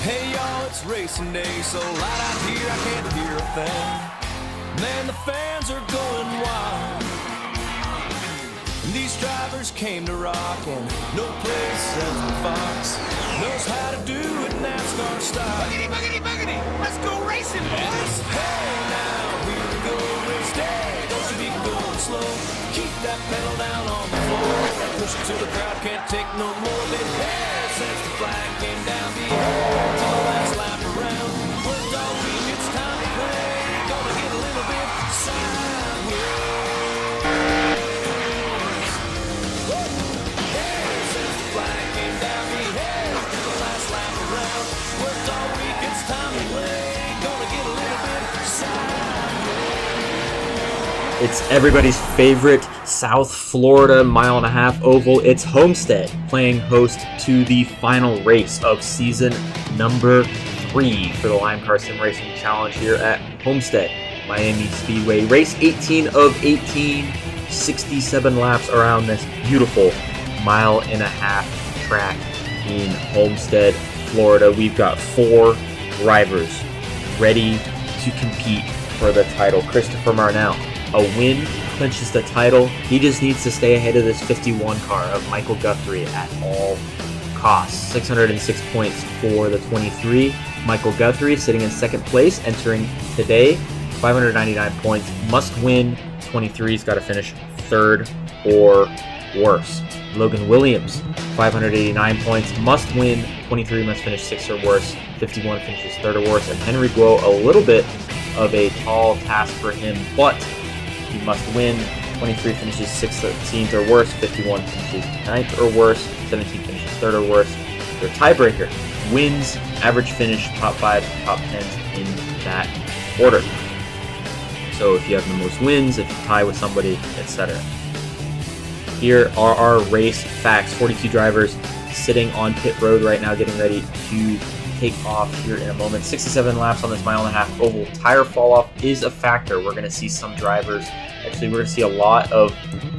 Hey y'all, it's racing day, so loud out here I can't hear a thing. Man, the fans are going wild. And these drivers came to rock, and no place else but Fox knows how to do it NASCAR style. Boogity, boogity, boogity! Let's go racing, boys! Hey now, here we go, race day. Don't you be going slow. Keep that pedal down on the floor. Push it till the crowd can't take no more. Then hey, since the flag came down, be here till the last lap around. Worked all week, it's time to play. Gonna get a little bit sideways. Hey, since the flag came down, be here till the last lap around. Worked all week, it's time to play. Gonna get a little bit sideways. It's everybody's favorite South Florida mile-and-a-half oval. It's Homestead playing host to the final race of season number 3 for the LIMECAR SimRacing Challenge here at Homestead, Miami Speedway. Race 18 of 18, 67 laps around this beautiful mile-and-a-half track in Homestead, Florida. We've got 4 drivers ready to compete for the title. Christopher Marnell, a win clinches the title. He just needs to stay ahead of this 51 car of Michael Guthrie at all costs. 606 points for the 23. Michael Guthrie sitting in second place, entering today. 599 points, must win. 23's got to finish third or worse. Logan Williams, 589 points, must win. 23 must finish 6th or worse. 51 finishes 3rd or worse. And Henry Guo, a little bit of a tall task for him, but he must win. 23 finishes 6th, 13th or worse. 51 finishes 9th or worse. 17 finishes 3rd or worse. Their tiebreaker wins, average finish, top 5, top 10s in that order. So if you have the most wins, if you tie with somebody, etc. Here are our race facts. 42 drivers sitting on pit road right now, getting ready to take off here in a moment. 67 laps on this mile-and-a-half oval. Tire fall off is a factor. We're going to see some drivers, actually we're going to see a lot of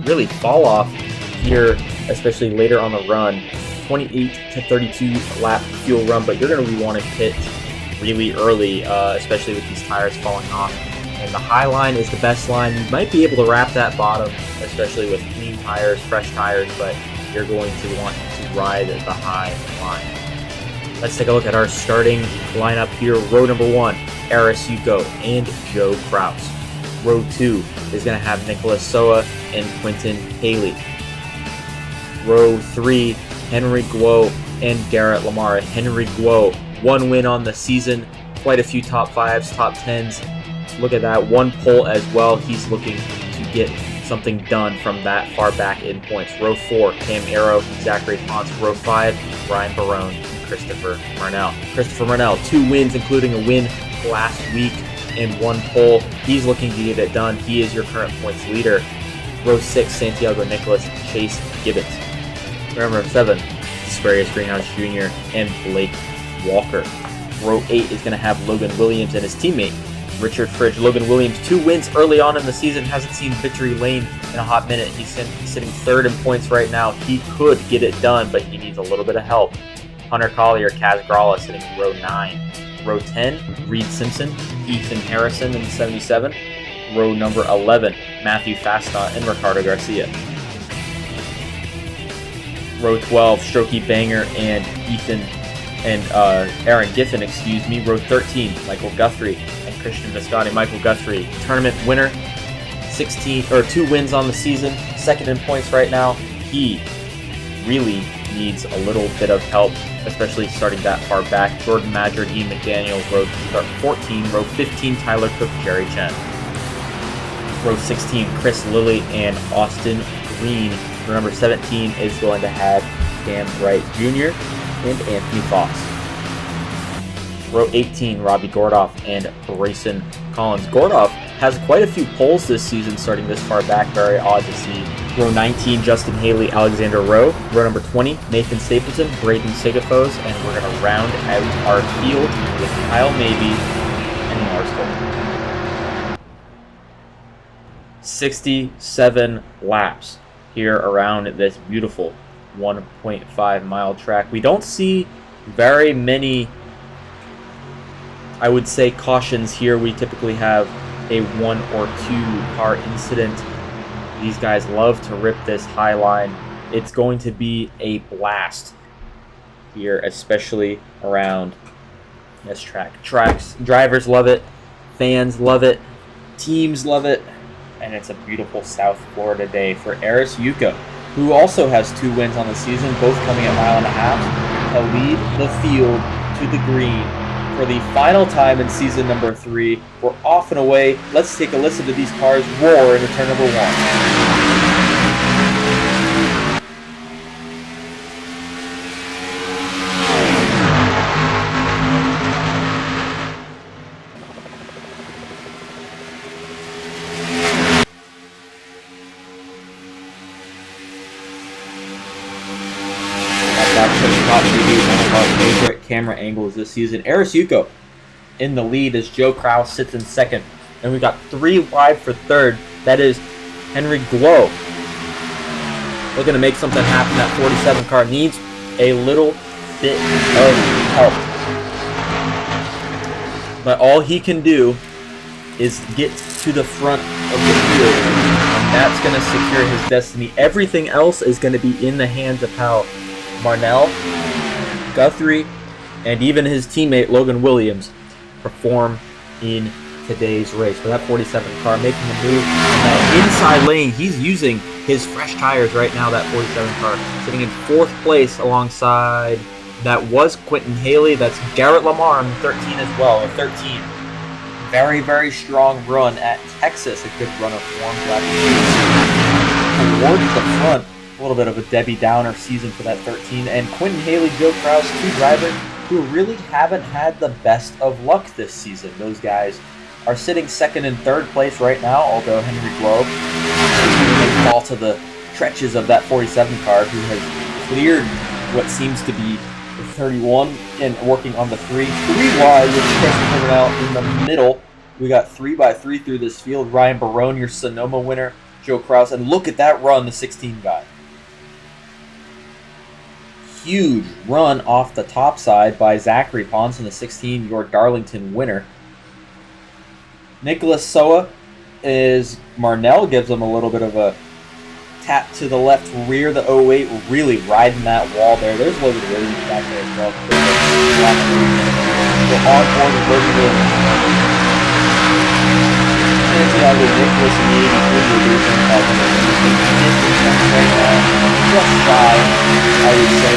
really fall off here, especially later on the run. 28 to 32 lap fuel run, but you're going to be wanting pit really early, especially with these tires falling off. And the high line is the best line. You might be able to wrap that bottom, especially with clean tires, fresh tires, but you're going to want to ride the high line. Let's take a look at our starting lineup here. Row number 1, Aris Yuko and Joe Kraus. Row 2 is going to have Nicholas Soa and Quentin Haley. Row 3, Henry Guo and Garrett Lamar. Henry Guo, 1 win on the season, quite a few top 5s, top 10s. Look at that, 1 pole as well. He's looking to get something done from that far back in points. Row 4, Cam Arrow, Zachary Ponce. Row 5, Ryan Barone, Christopher Marnell. Christopher Marnell, 2 wins, including a win last week and 1 pole. He's looking to get it done. He is your current points leader. Row 6, Santiago Nicholas, Chase Gibbons. Row number 7, Desperius Greenhouse Jr. and Blake Walker. Row 8 is going to have Logan Williams and his teammate, Richard Fridge. Logan Williams, 2 wins early on in the season, hasn't seen victory lane in a hot minute. He's sitting 3rd in points right now. He could get it done, but he needs a little bit of help. Hunter Collier, Kaz Gralla sitting in row 9. Row 10, Reed Simpson, Ethan Harrison in 77. Row number 11, Matthew Fasnacht and Ricardo Garcia. Row 12, Strokey Banger and Aaron Giffen, Row 13, Michael Guthrie and Christian Viscotti. Michael Guthrie, tournament winner, 2 wins on the season, 2nd in points right now. He really needs a little bit of help, especially starting that far back. Jordan Madrid, Ian McDaniel, row 14. Row 15, Tyler Cook, Jerry Chen. Row 16, Chris Lilly and Austin Green. Row number 17 is going to have Cam Wright Jr. and Anthony Fox. Row 18, Robbie Gordoff and Grayson Collins. Gordoff has quite a few poles this season starting this far back. Very odd to see. Row 19, Justin Haley, Alexander Rowe. Row number 20, Nathan Stapleton, Braden Sigafos. And we're going to round out our field with Kyle Mabey and Lars Cole. 67 laps here around this beautiful 1.5 mile track. We don't see very many I would say cautions here. We typically have a 1 or 2 car incident. These guys love to rip this high line. It's going to be a blast here, especially around this track. Drivers love it, fans love it, teams love it, and it's a beautiful South Florida day for Aris Yuko, who also has 2 wins on the season, both coming at 1.5 miles, to lead the field to the green for the final time in season number 3. We're off and away. Let's take a listen to these cars roar into turn number 1. One of our favorite camera angles this season. Aris Yuko in the lead as Joe Kraus sits in second. And we got 3 wide for third. That is Henry Guo. Looking to make something happen. That 47 car needs a little bit of help. But all he can do is get to the front of the field. And that's going to secure his destiny. Everything else is going to be in the hands of how Marnell, Guthrie, and even his teammate Logan Williams perform in today's race. For that 47 car making a move in that inside lane, he's using his fresh tires right now, that 47 car. Sitting in 4th place alongside, that was Quentin Haley, that's Garrett Lamar on 13 as well, or 13. Very, very strong run at Texas, a good run of form. Towards the front, a little bit of a Debbie Downer season for that 13. And Quentin Haley, Joe Kraus, 2 drivers who really haven't had the best of luck this season. Those guys are sitting 2nd and 3rd place right now, although Henry Globe may fall to the trenches of that 47 car, who has cleared what seems to be the 31 and working on the 3. 3 wide with Chris coming out in the middle. We got 3x3 through this field. Ryan Barone, your Sonoma winner. Joe Kraus, and look at that run, the 16 guy. Huge run off the top side by Zachary Ponson, the 16, your Darlington winner. Nicholas Soa is Marnell, gives him a little bit of a tap to the left rear. The 08 really riding that wall there. There's Logan Williams back there as well. The on-board Logan Williams. Santiago Nicholas in the 83 just shy, I would say.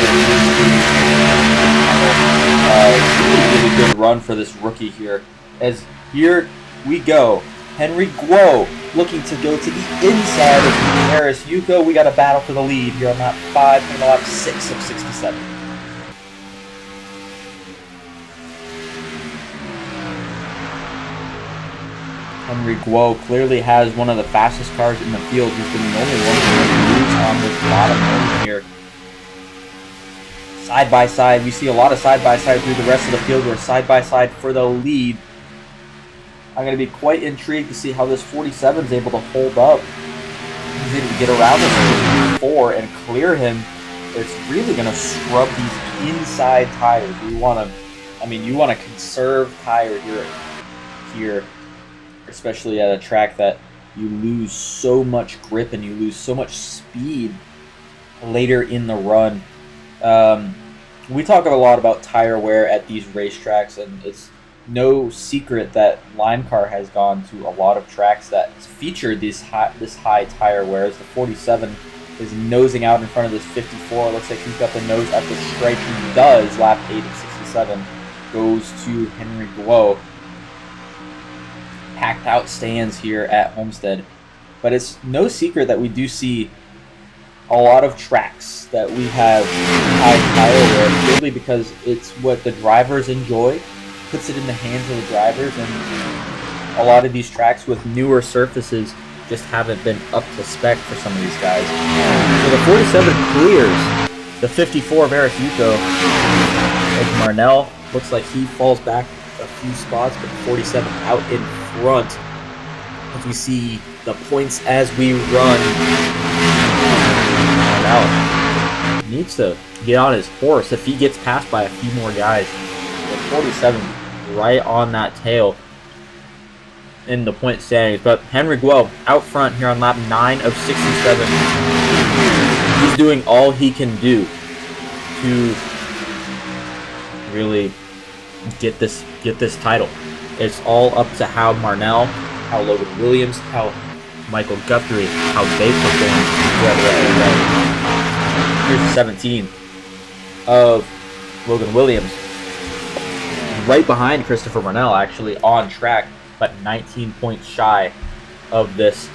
Really good run for this rookie here. As here we go. Henry Guo looking to go to the inside of Aris Yuko. We got a battle for the lead here on lap 5 and lap 6 of 67. Henry Guo clearly has one of the fastest cars in the field. He's been the only one to lose on this bottom lane here. Side by side, we see a lot of side by side through the rest of the field. We're side by side for the lead. I'm going to be quite intrigued to see how this 47 is able to hold up. He's able to get around this 4 and clear him. It's really going to scrub these inside tires. You want to conserve tire here, especially at a track that you lose so much grip and you lose so much speed later in the run. We talk a lot about tire wear at these racetracks, and it's no secret that LIMECAR has gone to a lot of tracks that feature this high tire wear. As the 47 is nosing out in front of this 54. Looks like he's got the nose at the stripe. He does. Lap 8 of 67 goes to Henry Guo. Packed out stands here at Homestead. But it's no secret that we do see a lot of tracks that we have high tire wear, purely because it's what the drivers enjoy, puts it in the hands of the drivers, and a lot of these tracks with newer surfaces just haven't been up to spec for some of these guys. So the 47 clears the 54 of Aris Yuko. As Marnell looks like he falls back a few spots, but the 47 out in front. As we see the points as we run. Marnell needs to get on his horse if he gets passed by a few more guys. The 47 right on that tail in the point standings. But Henry Guo out front here on lap 9 of 67. He's doing all he can do to really get this title. It's all up to how Marnell, how Logan Williams, how Michael Guthrie, how they perform throughout the rest of the day. Here's 17 of Logan Williams, right behind Christopher Marnell, actually on track, but 19 points shy of this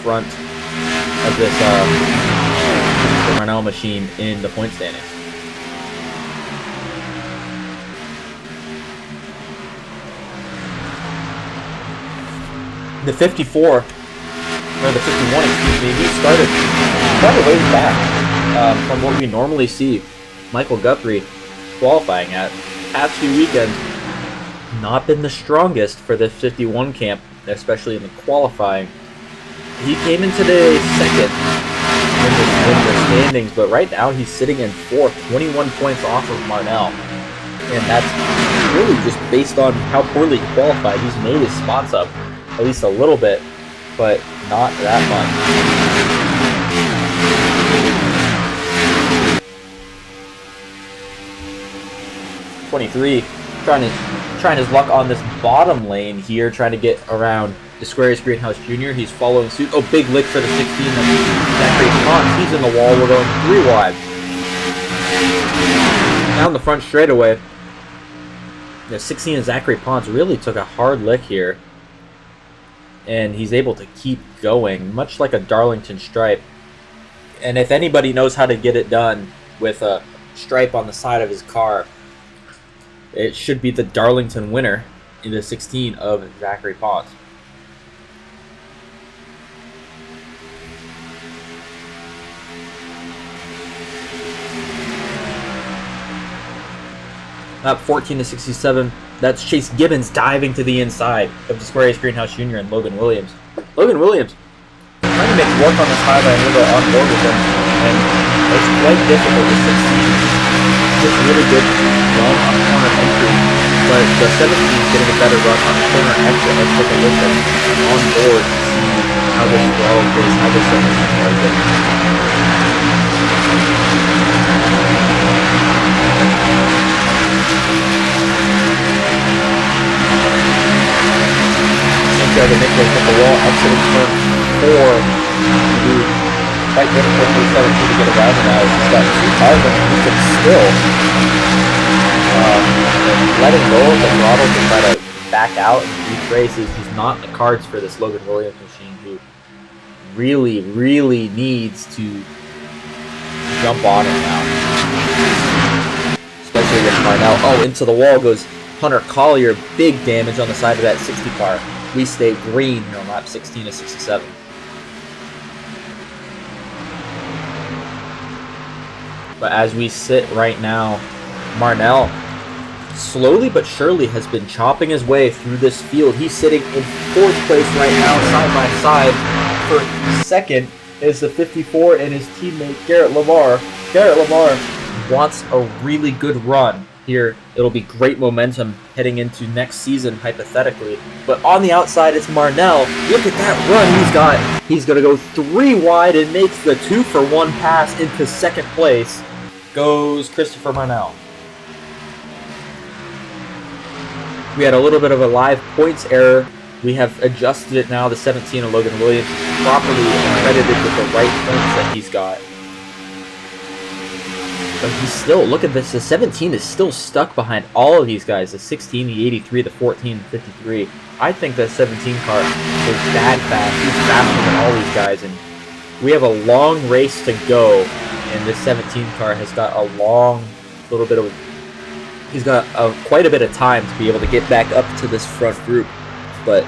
front of this Christopher Marnell machine in the point standings. The 54, or the 51, excuse me, he started quite a ways back from what we normally see Michael Guthrie qualifying at. Past few weekends, not been the strongest for the 51 camp, especially in the qualifying. He came into the second in the standings, but right now he's sitting in fourth, 21 points off of Marnell. And that's really just based on how poorly he qualified. He's made his spots up at least a little bit, but not that much. 23, trying his luck on this bottom lane here, trying to get around the Squares Greenhouse Jr. He's following suit. Oh, big lick for the 16. Zachary Ponce. He's in the wall. We're going 3 wide. Down the front straightaway. The 16 of Zachary Ponce really took a hard lick here. And he's able to keep going, much like a Darlington stripe. And if anybody knows how to get it done with a stripe on the side of his car, it should be the Darlington winner in the 16 of Zachary Ponce. Lap 14 to 67. That's Chase Gibbons diving to the inside of the Square Ace Greenhouse Jr. and Logan Williams. Logan Williams trying to make work on this highlight and go on board with him, and it's quite difficult to succeed. It's really good run on corner entry, but the 17 is getting a better run on corner exit. Let's take a listen on board to see how this flow is, how this 17 is working. The Nicholas hit the wall, exiting turn 4. Quite difficult for the 17 to get around him now. He's got 2 cars underneath him still. And letting go of the throttle to try to back out and retrace is just not in the cards for this Logan Williams machine, who really, really needs to jump on it now. Especially with Marnell. Oh, into the wall goes Hunter Collier. Big damage on the side of that 60 car. We stay green here on lap 16 to 67. But as we sit right now, Marnell slowly but surely has been chopping his way through this field. He's sitting in 4th place right now, side by side. For second is the 54 and his teammate Garrett Lamar. Garrett Lamar wants a really good run here. It'll be great momentum heading into next season, hypothetically. But on the outside, it's Marnell. Look at that run he's got. He's going to go 3 wide and makes the 2-for-1 pass into 2nd place. Goes Christopher Marnell. We had a little bit of a live points error. We have adjusted it now. The 17 of Logan Williams is properly credited with the right points that he's got. But he's still, look at this, the 17 is still stuck behind all of these guys. The 16, the 83, the 14, the 53. I think the 17 car is bad fast. He's faster than all these guys, and we have a long race to go, and this 17 car has got a long little bit of, he's got quite a bit of time to be able to get back up to this front group. But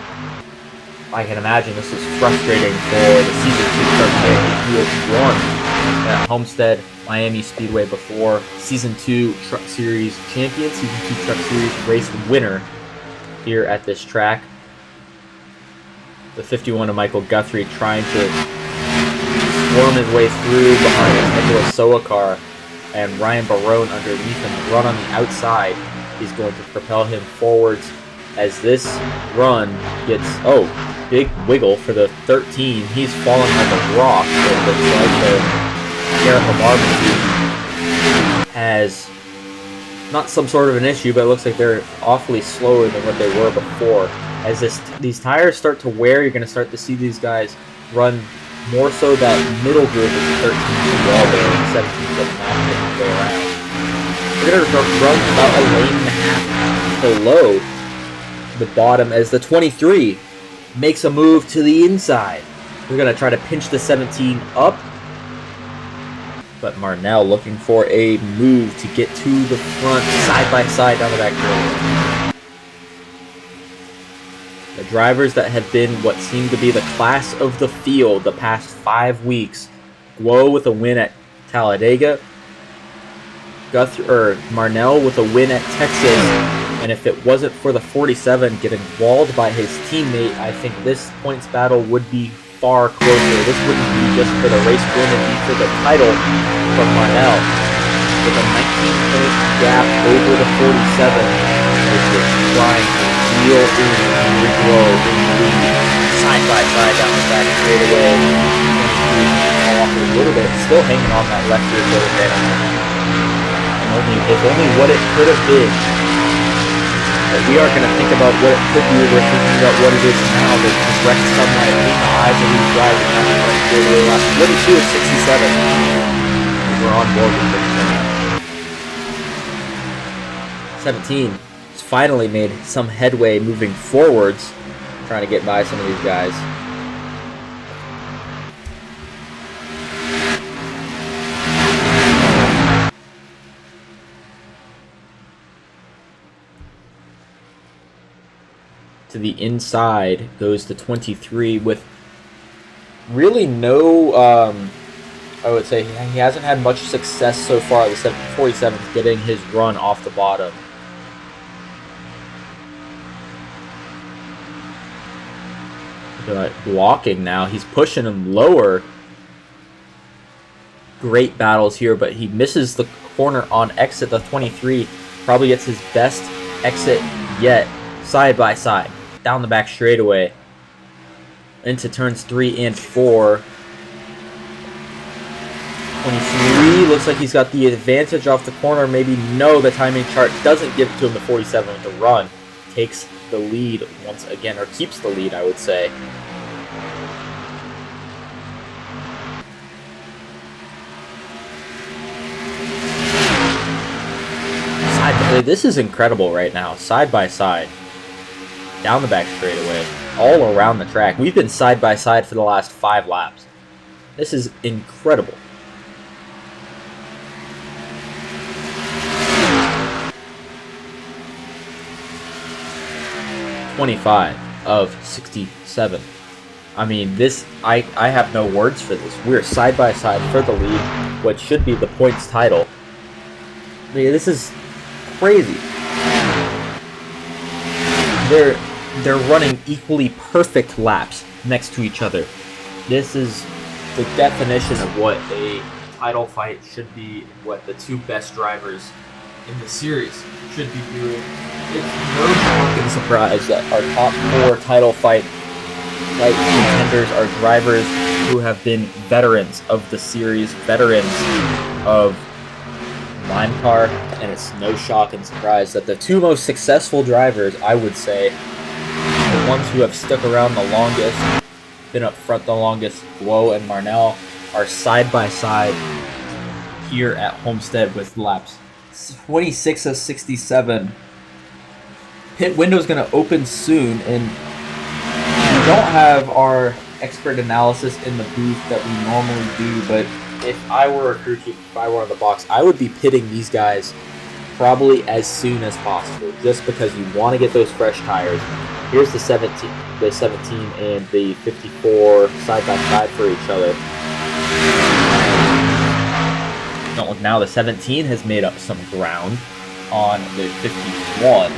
I can imagine this is frustrating for the Season 2 truck champion who has won at Homestead, Miami Speedway before. Season 2 Truck Series champion, Season 2 Truck Series race winner here at this track. The 51 of Michael Guthrie trying to swarm his way through behind his Nicholas Soa car, and Ryan Barone underneath him, run on the outside is going to propel him forwards as this run gets, oh, big wiggle for the 13. He's fallen like a rock. It looks like the Garrett Lamar machine has not some sort of an issue, but it looks like they're awfully slower than what they were before. As these tires start to wear, you're going to start to see these guys run more so that middle group is 13 well there, and 17 to go around. We're going to run about a lane and a half below the bottom as the 23 makes a move to the inside. We're going to try to pinch the 17 up, but Marnell looking for a move to get to the front side by side down the back road. The drivers that have been what seemed to be the class of the field the past 5 weeks. Guo with a win at Talladega. Marnell with a win at Texas. And if it wasn't for the 47 getting walled by his teammate, I think this points battle would be far closer. This wouldn't be just for the race win, it'd be for the title from Marnell. With a 19-point gap over the 47, which was trying to reel in Henry Guo in the lead. Side by side down the back straightaway. Off a little bit, still hanging on that left rear quarter panel. If only what it could have been. But we are going to think about what it could be. We're thinking about what it is now. The direct sunlight in the eyes of these drivers. Last 42 of 67. We're on board with this. 17 has finally made some headway moving forwards, trying to get by some of these guys. To the inside goes the 23 with really no, I would say he hasn't had much success so far. The 47 getting his run off the bottom. Blocking now. He's pushing him lower. Great battles here, but he misses the corner on exit. The 23 probably gets his best exit yet. Side by side. Down the back straightaway into turns 3 and 4. 23 looks like he's got the advantage off the corner. Maybe no, the timing chart doesn't give it to him. The 47 with the run takes the lead once again, or keeps the lead, I would say. This is incredible right now. Side by side. Down the back straightaway, all around the track. We've been side by side for the last 5 laps. This is incredible. 25 of 67. I mean, this, I have no words for this. We're side by side for the lead, what should be the points title. I mean, this is crazy. They're running equally perfect laps next to each other. This is the definition of what a title fight should be, what the two best drivers in the series should be doing. It's no fucking surprise that our top 4 title fight contenders are drivers who have been veterans of the series, veterans of LIMECAR, and it's no shock and surprise that the 2 most successful drivers, I would say, the ones who have stuck around the longest, been up front the longest, Guo and Marnell, are side by side here at Homestead with laps 26 of 67. Pit window is going to open soon, and we don't have our expert analysis in the booth that we normally do, but if I were a crew chief, if I were on the box, I would be pitting these guys probably as soon as possible, just because you want to get those fresh tires. Here's the 17 and the 54 side by side for each other. Don't look now, the 17 has made up some ground on the 51.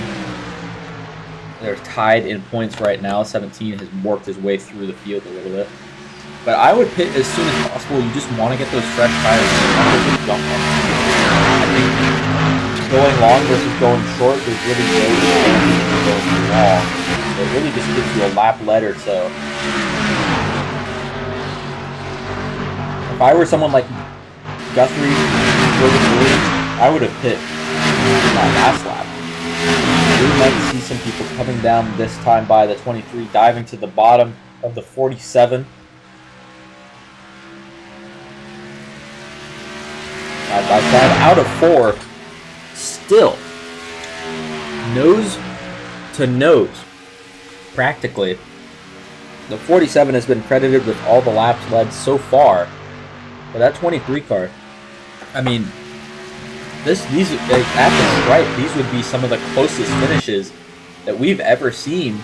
They're tied in points right now. 17 has worked his way through the field a little bit. But I would pit as soon as possible. You just want to get those fresh tires. I think going long versus going short, there's really no advantage for going long. It really just gives you a lap lead or so. If I were someone like Guthrie, Williams, I would have pit my last lap. We might see some people coming down this time by the 23, diving to the bottom of the 47. Side by side, out of 4, still nose to nose, practically. The 47 has been credited with all the laps led so far, but that 23 car, I mean, these at the stripe, these would be some of the closest finishes that we've ever seen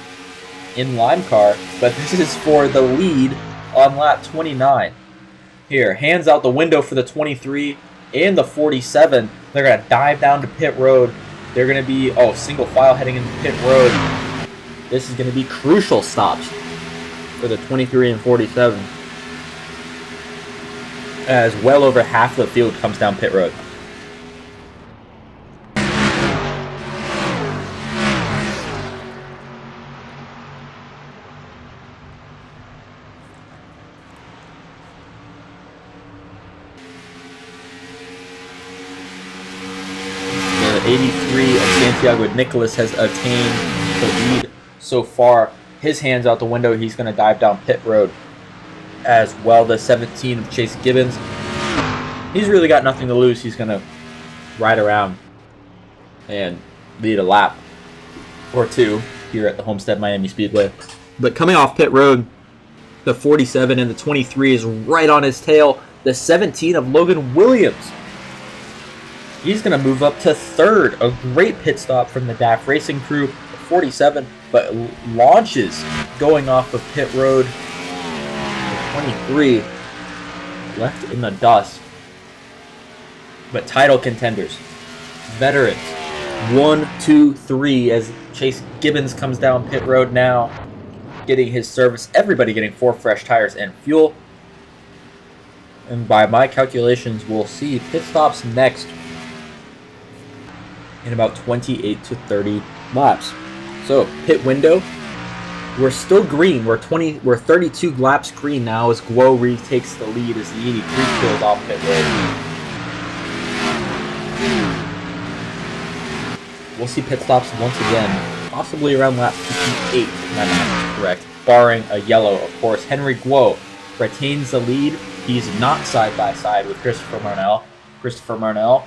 in LIMECAR, but this is for the lead on lap 29. Here, hands out the window for the 23 and the 47. They're going to dive down to pit road. They're going to be, single file heading into pit road. This is going to be crucial stops for the 23 and 47. As well over half the field comes down pit road. The 83 of Santiago Nicholas has attained the lead so far. His hands out the window. He's going to dive down pit road. As well, the 17 of Chase Gibbons. He's really got nothing to lose. He's going to ride around and lead a lap or two here at the Homestead Miami Speedway. But coming off pit road, the 47 and the 23 is right on his tail. The 17 of Logan Williams. He's going to move up to third. A great pit stop from the DAF Racing crew. The 47, but launches going off of pit road. 23 left in the dust, but title contenders, veterans, 1, 2, 3 as Chase Gibbons comes down pit road now, getting his service. Everybody getting 4 fresh tires and fuel, and by my calculations, we'll see pit stops next in about 28 to 30 laps. So pit window. We're still green. We're 32 laps green now as Guo retakes the lead as the 83 kills off pit road. We'll see pit stops once again, possibly around lap 58, if my math is correct, barring a yellow, of course. Henry Guo retains the lead. He's not side by side with Christopher Marnell. Christopher Marnell,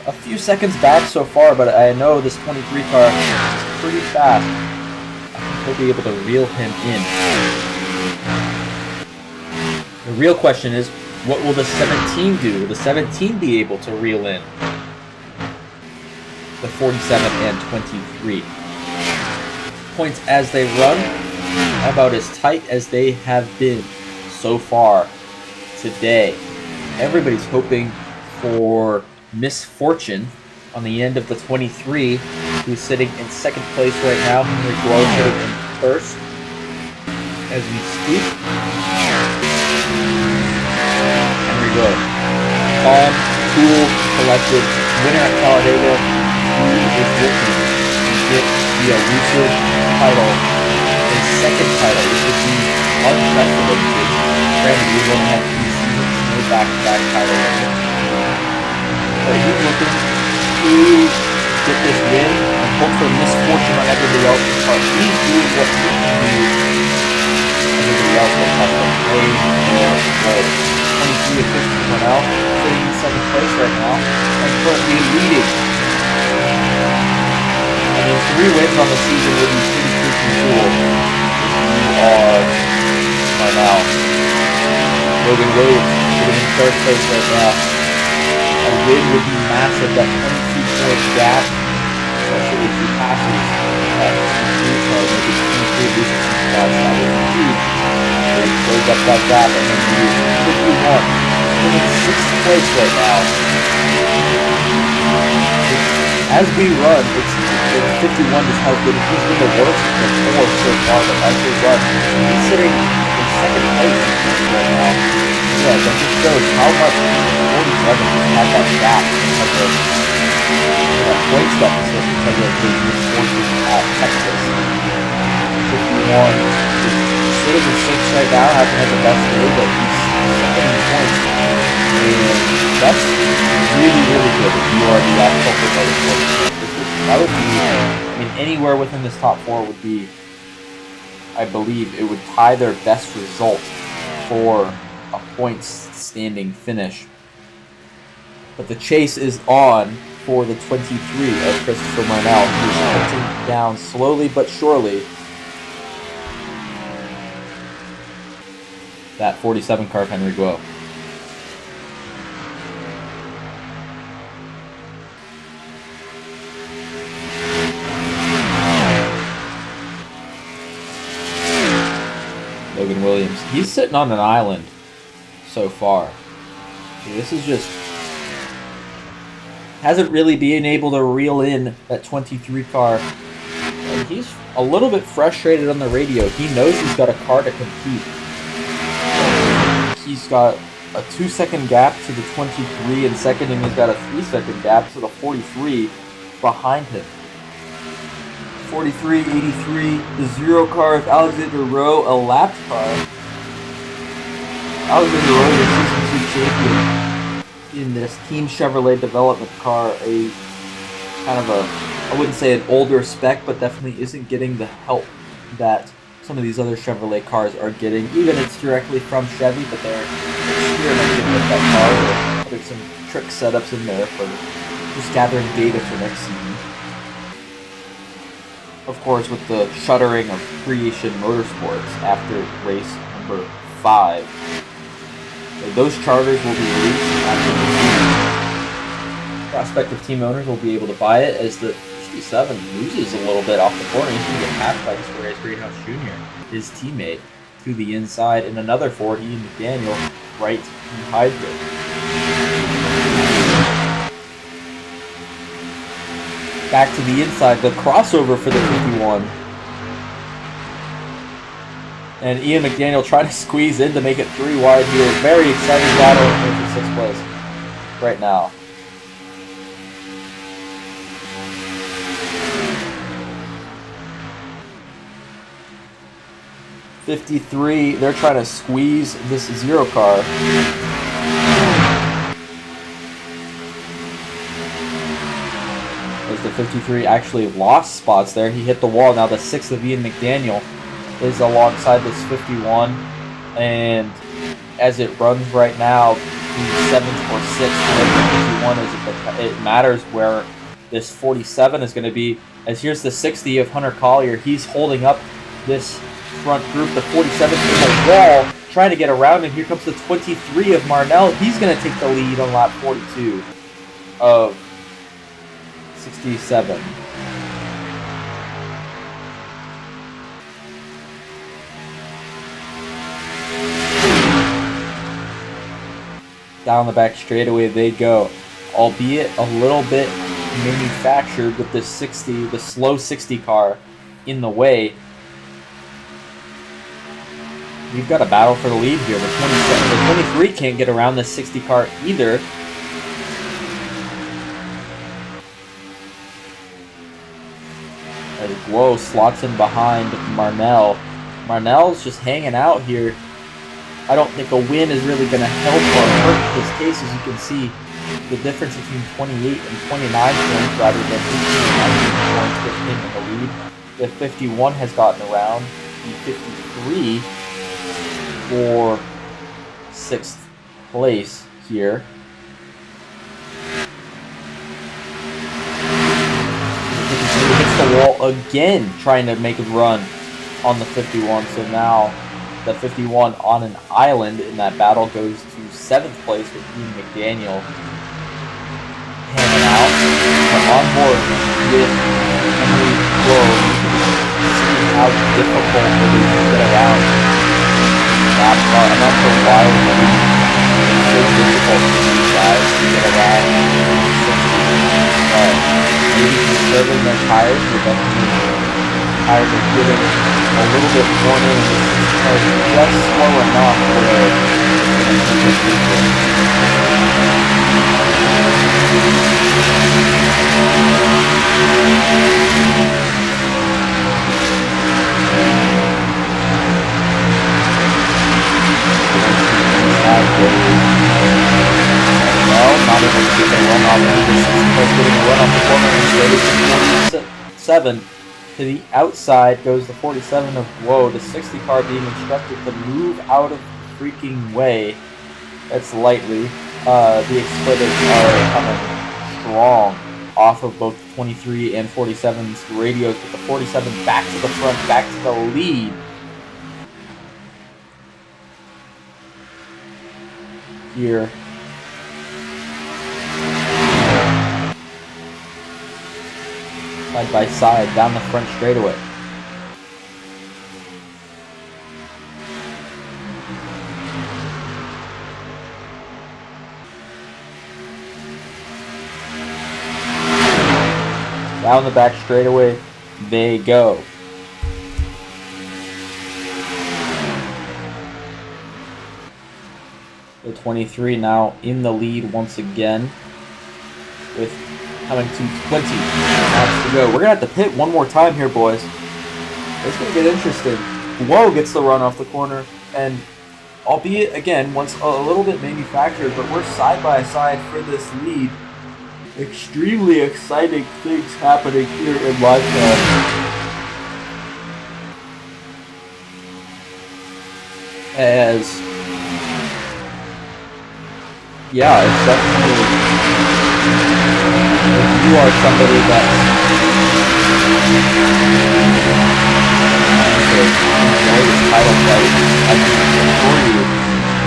a few seconds back so far, but I know this 23 car is pretty fast. He'll be able to reel him in. The real question is, what will the 17 do? Will the 17 be able to reel in the 47 and 23? Points as they run, about as tight as they have been so far today. Everybody's hoping for misfortune on the end of the 23, who's sitting in second place right now. Henry Guo sitting in first as we speak. Henry Guo, calm, cool, collected, winner at Talladega. He is looking to get the elusive title, his second title, which would be unprecedented. Granted, we've only had 2 seasons, no back-to-back title winners. But he's looking to get this win and hope for misfortune on everybody else's part. He's doing what he can do. Everybody else will have to play more road. 23 of Christopher Marnell, sitting in second place right now, and currently leading. I mean, 3 wins on the season would be pretty freaking cool if you are Marnell. Logan Williams sitting in third place right now. A win would be massive, that 22-point gap, especially if he passes that 23 car, maybe 23 loses some spots, that would be huge. But he close up that gap, and then he is 51, sitting in 6th place right now. As we run, it's 51 just has been, he's been the worst before so far, but as we run, he's sitting in second place right now. Yeah, that just shows how much 47 just had that gap because of points deficit because of the misfortune at Texas. 51 is sitting in 6th right now, hasn't had the best day, but he's second in points. And that's really, really good if you are the actual motorsport. That would be, I mean, anywhere within this top 4 would be, I believe, it would tie their best result for a points standing finish. But the chase is on for the 23 of Christopher Marnell, who's hunting down slowly but surely that 47 car of Henry Guo. Logan Williams. He's sitting on an island so far. This is just... hasn't really been able to reel in that 23 car. And he's a little bit frustrated on the radio. He knows he's got a car to compete. He's got a 2-second gap to the 23 in second, and he's got a 3-second gap to the 43 behind him. 43, 83, the 0 car of Alexander Rowe, a lapped car. Alexander Rowe, your Season 2 champion in this Team Chevrolet development car, a kind of a, I wouldn't say an older spec, but definitely isn't getting the help that some of these other Chevrolet cars are getting. Even it's directly from Chevy, but they're experimenting with that car. They're putting some trick setups in there for just gathering data for next season. Of course, with the shuttering of Creation Motorsports after race number 5. Those charters will be released after the season. Prospective team owners will be able to buy it as the 67 loses a little bit off the corner. He's going to get passed by Reyes Greenhouse Jr., his teammate, to the inside. In another 40, Ian McDaniel right behind him. Back to the inside, the crossover for the 51. And Ian McDaniel trying to squeeze in to make it 3 wide here. Very exciting battle for 6th place right now. .53, they're trying to squeeze this 0 car. As the 53 actually lost spots there. He hit the wall. Now the 6th of Ian McDaniel is alongside this 51. And as it runs right now, 7th or 6th, 51 is, it matters where this 47 is going to be. As here's the 60 of Hunter Collier. He's holding up this front group. The 47 in the wall, trying to get around, and here comes the 23 of Marnell. He's going to take the lead on lap 42 of 67. Down the back straightaway they go, albeit a little bit manufactured with this 60, the slow 60 car in the way. We've got a battle for the lead here. The 23 can't get around this 60 car either. As Guo slots in behind Marnell. Marnell's just hanging out here. I don't think a win is really going to help or hurt his case. As you can see, the difference between 28 and 29 points rather than 18 and 19 points with him in the lead. The 51 has gotten around. The 53 for 6th place here. Hits the wall again, trying to make a run on the 51. So now the 51 on an island in that battle goes to 7th place with Ian McDaniel hanging out. But on board with Henry Guo, see how difficult it is to get around. I'm not sure why it's so difficult for these guys to get around 60. But maybe conserving their tires, tires are giving a little bit warning. This is just slow enough where Not able to get a run off. Getting a run off the corner instead. 47 to the outside goes the 47 of Whoa. The 60 car being instructed to move out of the freaking way. That's lightly. The expletives are coming strong off of both 23 and 47's radios, with the 47 back to the front, back to the lead. Here. Side by side down the front straightaway. Down the back straightaway they go. The 23 now in the lead once again, with coming to 20 laps to go. We're gonna have to pit one more time here, boys. It's gonna get interesting. Whoa gets the run off the corner, and albeit again once a little bit manufactured, but we're side by side for this lead. Extremely exciting things happening here in LIMECAR. As yeah, it's definitely, if you are somebody that's title fight, I can assure you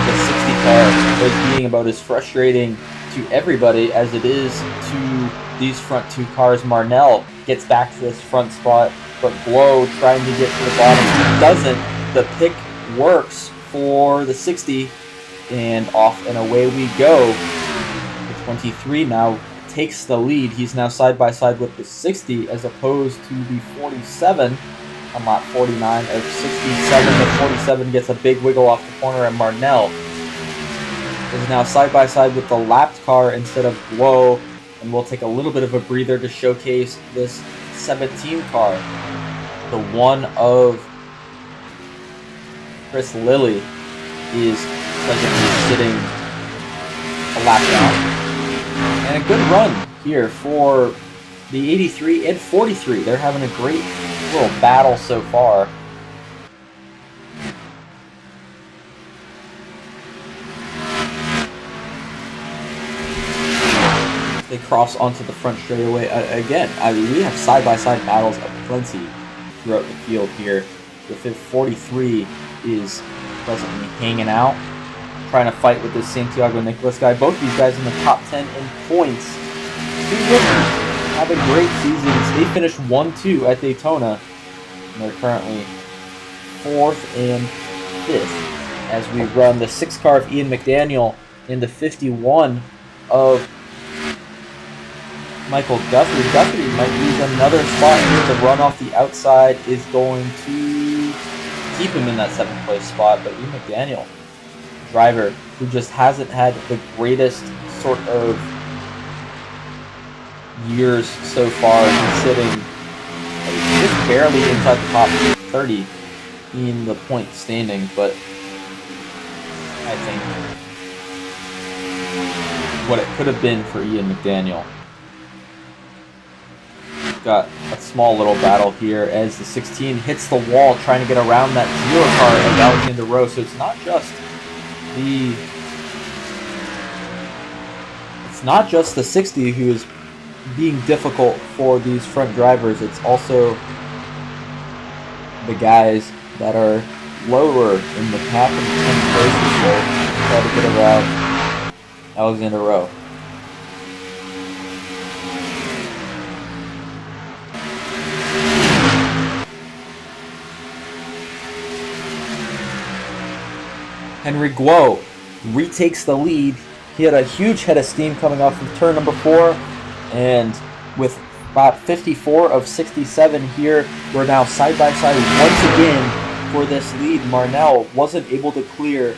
the 60 car is being about as frustrating to everybody as it is to these front two cars. Marnell gets back to this front spot, but Blow trying to get to the bottom doesn't. The pick works for the 60, and off and away we go. The 23 now takes the lead. He's now side by side with the 60 as opposed to the 47 on lap 49 of 67. The 47 gets a big wiggle off the corner, and Marnell is now side by side with the lapped car instead of Blow, and we'll take a little bit of a breather to showcase this 17 car. The one of Chris Lilly is presently sitting a lap down. And a good run here for the 83 and 43. They're having a great little battle so far. They cross onto the front straightaway again. I mean, we have side-by-side battles aplenty throughout the field here. The 43 is presently hanging out, trying to fight with this Santiago Nicolas guy. Both these guys in the top 10 in points. Two winners, having great seasons. They finished 1-2 at Daytona, and they're currently 4th and 5th as we run the 6 car of Ian McDaniel in the 51 of Michael Guthrie. Guthrie might lose another spot here. The run off the outside is going to keep him in that 7th place spot, but Ian McDaniel, driver who just hasn't had the greatest sort of years so far. He's sitting just barely inside the top 30 in the point standing, but I think what it could have been for Ian McDaniel. Got a small little battle here as the 16 hits the wall trying to get around that 0 car of Alexander Rowe. So it's not just the 60 who is being difficult for these front drivers. It's also the guys that are lower in the pack of the 10 places, so try to get around Alexander Rowe. Henry Guo retakes the lead. He had a huge head of steam coming off of turn number 4, and with about 54 of 67 here, we're now side by side once again for this lead. Marnell wasn't able to clear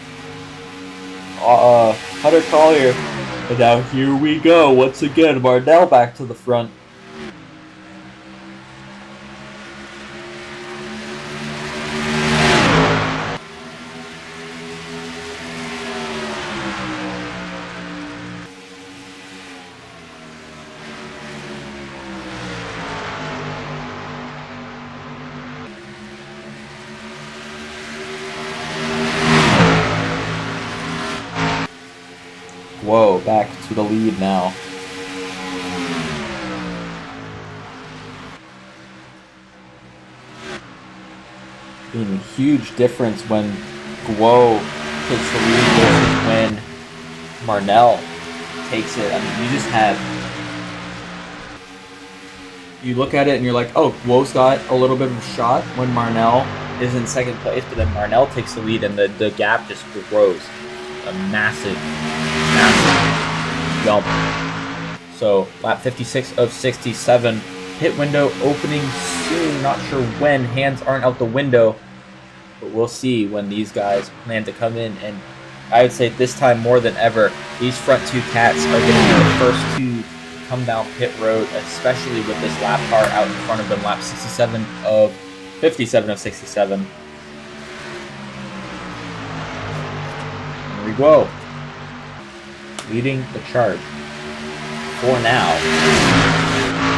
Hunter Collier. And now here we go. Once again, Marnell back to the front. Whoa, back to the lead now. Being a huge difference when Guo takes the lead versus when Marnell takes it. I mean, you just have... You look at it and you're like, oh, Guo's got a little bit of a shot when Marnell is in second place, but then Marnell takes the lead and the gap just grows. A massive jump. So lap 56 of 67. Pit window opening soon. Not sure when. Hands aren't out the window. But we'll see when these guys plan to come in. And I would say this time more than ever, these front two cats are going to be the first to come down pit road, especially with this lap car out in front of them. Lap 57 of 67. Here we go. Leading the charge for now,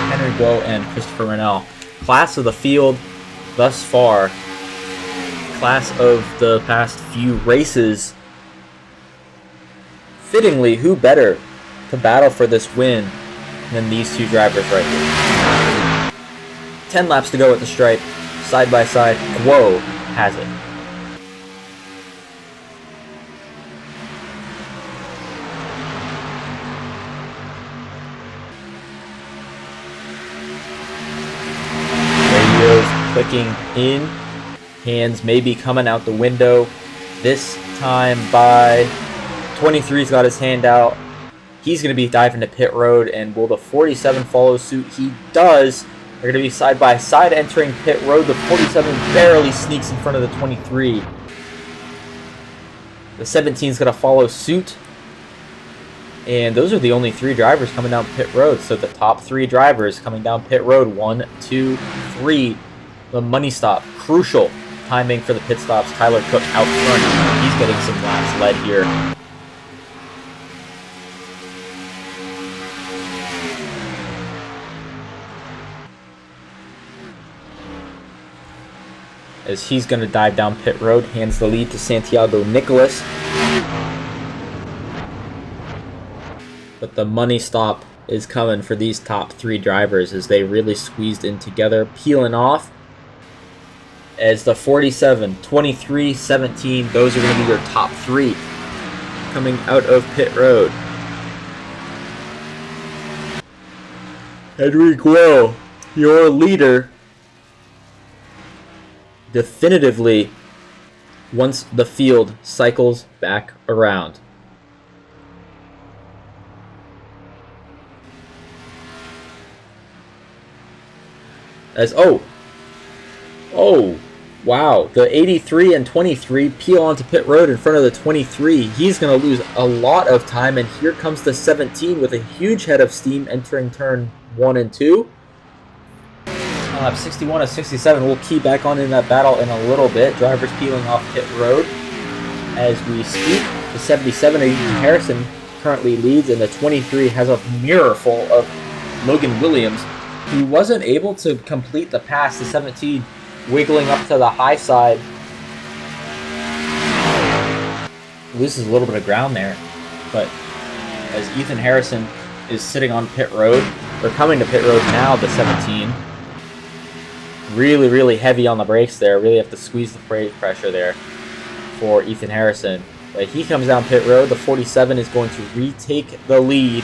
Henry Guo and Christopher Marnell. Class of the field thus far, class of the past few races. Fittingly, who better to battle for this win than these two drivers right here? 10 laps to go at the stripe, side by side. Guo has it. Clicking in, hands maybe coming out the window. This time by 23's got his hand out. He's going to be diving to pit road, and will the 47 follow suit? He does. They're going to be side by side entering pit road. The 47 barely sneaks in front of the 23. The 17's going to follow suit. And those are the only three drivers coming down pit road. So the top three drivers coming down pit road. 1, 2, 3. The money stop, crucial timing for the pit stops. Tyler Cook out front. He's getting some laps led here. As he's going to dive down pit road, hands the lead to Santiago Nicholas. But the money stop is coming for these top three drivers as they really squeezed in together, peeling off. As the 47, 23, 17, those are going to be your top three coming out of pit road. Henry Guo, your leader, definitively once the field cycles back around. As wow, the 83 and 23 peel onto pit road in front of the 23. He's going to lose a lot of time, and here comes the 17 with a huge head of steam entering turn 1 and 2. 61 of 67. We'll key back on in that battle in a little bit. Drivers peeling off pit road as we speak. The 77 of Ethan Harrison currently leads, and the 23 has a mirror full of Logan Williams, who wasn't able to complete the pass. The 17 wiggling up to the high side. Loses a little bit of ground there, but as Ethan Harrison is sitting on pit road, or coming to pit road now, the 17. Really heavy on the brakes there. Really have to squeeze the brake pressure there for Ethan Harrison. But he comes down pit road. The 47 is going to retake the lead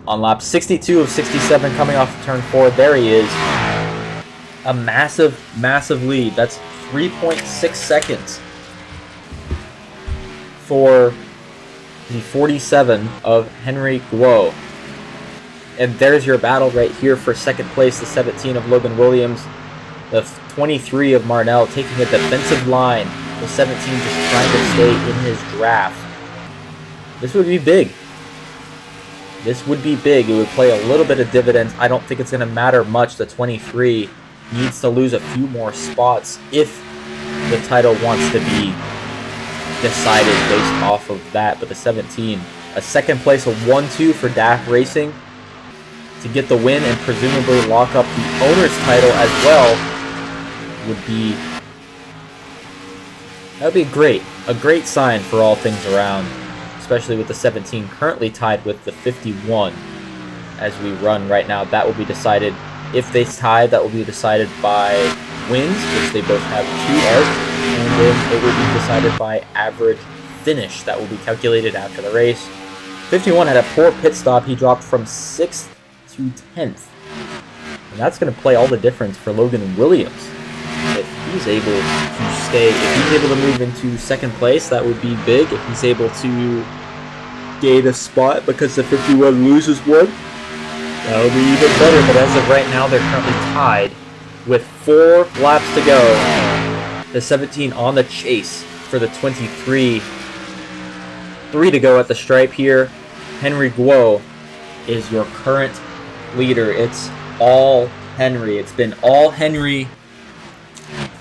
on lap 62 of 67 coming off turn 4. There he is. A massive lead. That's 3.6 seconds for the 47 of Henry Guo. And there's your battle right here for second place. The 17 of Logan Williams. The 23 of Marnell taking a defensive line The 17 just trying to stay in his draft. This would be big. This would be big. It would play a little bit of dividends. I don't think it's going to matter much. The 23 needs to lose a few more spots if the title wants to be decided based off of that. But the 17, a second place, a 1-2 for DAF Racing to get the win and presumably lock up the owner's title as well that would be great. A great sign for all things around, especially with the 17 currently tied with the 51 as we run right now. That will be decided. If they tie, that will be decided by wins, which they both have 2 of, and then it will be decided by average finish. That will be calculated after the race. 51 had a poor pit stop. He dropped from 6th to 10th. And that's going to play all the difference for Logan Williams. If he's able to stay, if he's able to move into second place, that would be big. If he's able to gain a spot because the 51 loses one, that would be even better. But as of right now, they're currently tied with 4 laps to go. The 17 on the chase for the 23. 3 to go at the stripe here. Henry Guo is your current leader. It's all Henry. It's been all Henry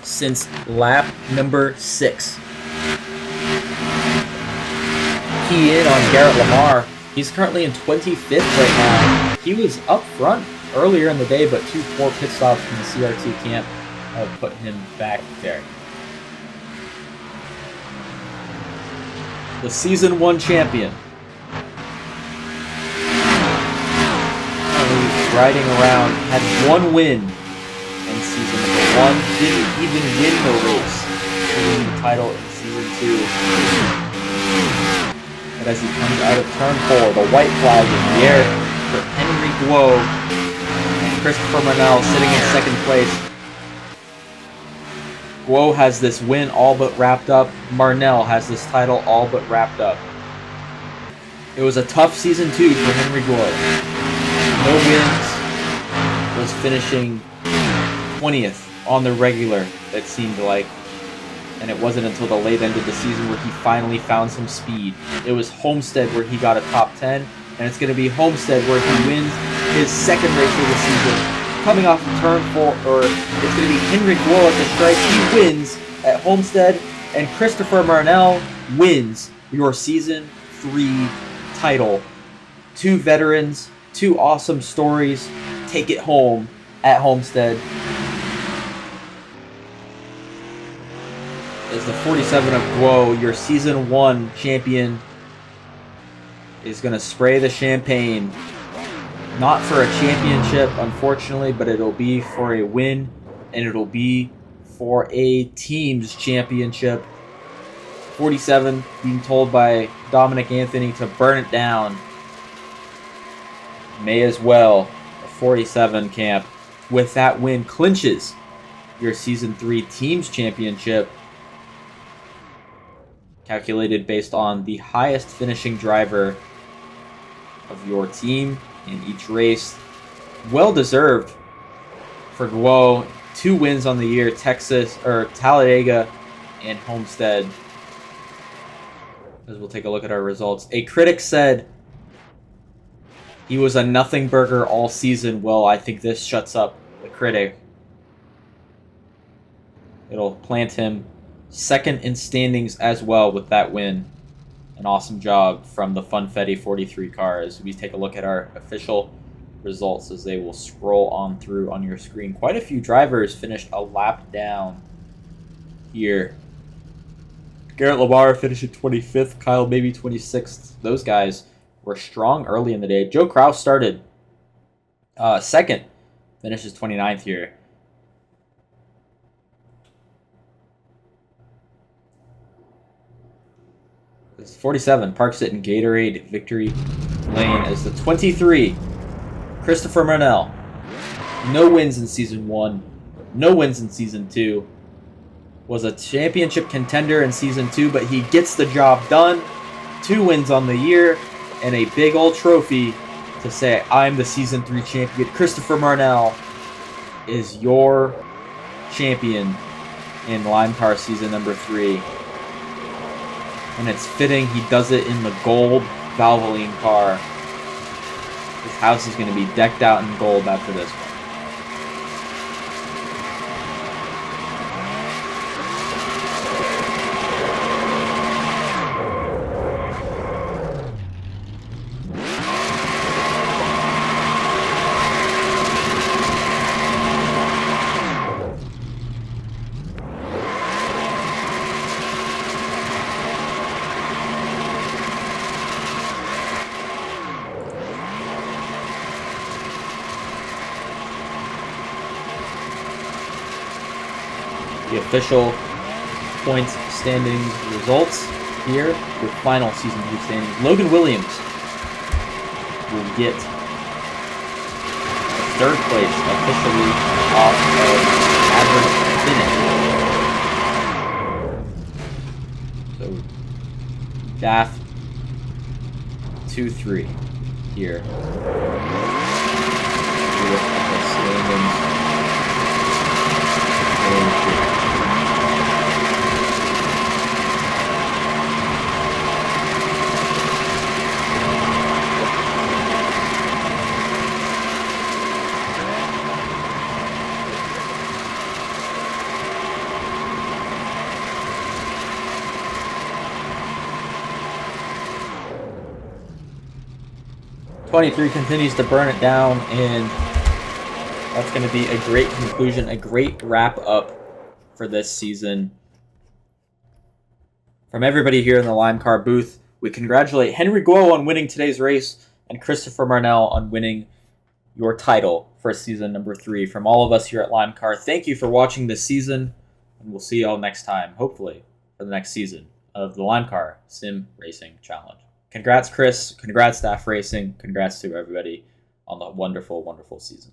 since lap number 6. Key in on Garrett Lamar. He's currently in 25th right now. He was up front earlier in the day, but 2 poor pit stops from the CRT camp put him back there. The Season 1 champion. Riding around, had 1 win in Season 1. Didn't even win the race to win the title in Season 2. But as he comes out of turn 4, the white flag in the air for Henry Guo and Christopher Marnell sitting in second place. Guo has this win all but wrapped up. Marnell has this title all but wrapped up. It was a tough Season 2 for Henry Guo. No wins, was finishing 20th on the regular, it seemed like. And it wasn't until the late end of the season where he finally found some speed. It was Homestead where he got a top 10, and it's going to be Homestead where he wins his second race of the season. Coming off of turn 4, or it's going to be Henry Guo at the stripe. He wins at Homestead, and Christopher Marnell wins your Season 3 title. 2 veterans, 2 awesome stories. Take it home at Homestead. As the 47 of Guo, your Season 1 champion, is going to spray the champagne. Not for a championship, unfortunately, but it'll be for a win, and it'll be for a team's championship. 47 being told by Dominic Anthony to burn it down. May as well. The 47 camp, with that win, clinches your Season 3 Teams Championship, calculated based on the highest finishing driver of your team in each race. Well deserved for Guo. 2 wins on the year, Talladega and Homestead. As we'll take a look at our results. A critic said he was a nothing burger all season. Well, I think this shuts up the critic. It'll plant him second in standings as well with that win. An awesome job from the Funfetti 43 car as we take a look at our official results as they will scroll on through on your screen. Quite a few drivers finished a lap down here. Garrett Lamar finished at 25th. Kyle maybe 26th. Those guys were strong early in the day. Joe Kraus started second. Finishes 29th here. This 47 parks it in Gatorade Victory Lane as the 23. Christopher Marnell. No wins in Season 1. No wins in Season 2. Was a championship contender in Season 2, but he gets the job done. 2 wins on the year and a big old trophy to say, I'm the Season 3 champion. Christopher Marnell is your champion in LimeCar season number 3. And it's fitting he does it in the gold Valvoline car. His house is going to be decked out in gold after this one. The official points standings results here. The final season 2 standings. Logan Williams will get third place officially off of average finish. So Daff 2-3 here. '23 continues to burn it down, and that's going to be a great conclusion, a great wrap-up for this season. From everybody here in the LimeCar booth, we congratulate Henry Guo on winning today's race and Christopher Marnell on winning your title for season number 3. From all of us here at LimeCar, thank you for watching this season, and we'll see you all next time, hopefully, for the next season of the LimeCar Sim Racing Challenge. Congrats, Chris. Congrats, Staff Racing. Congrats to everybody on the wonderful, wonderful season.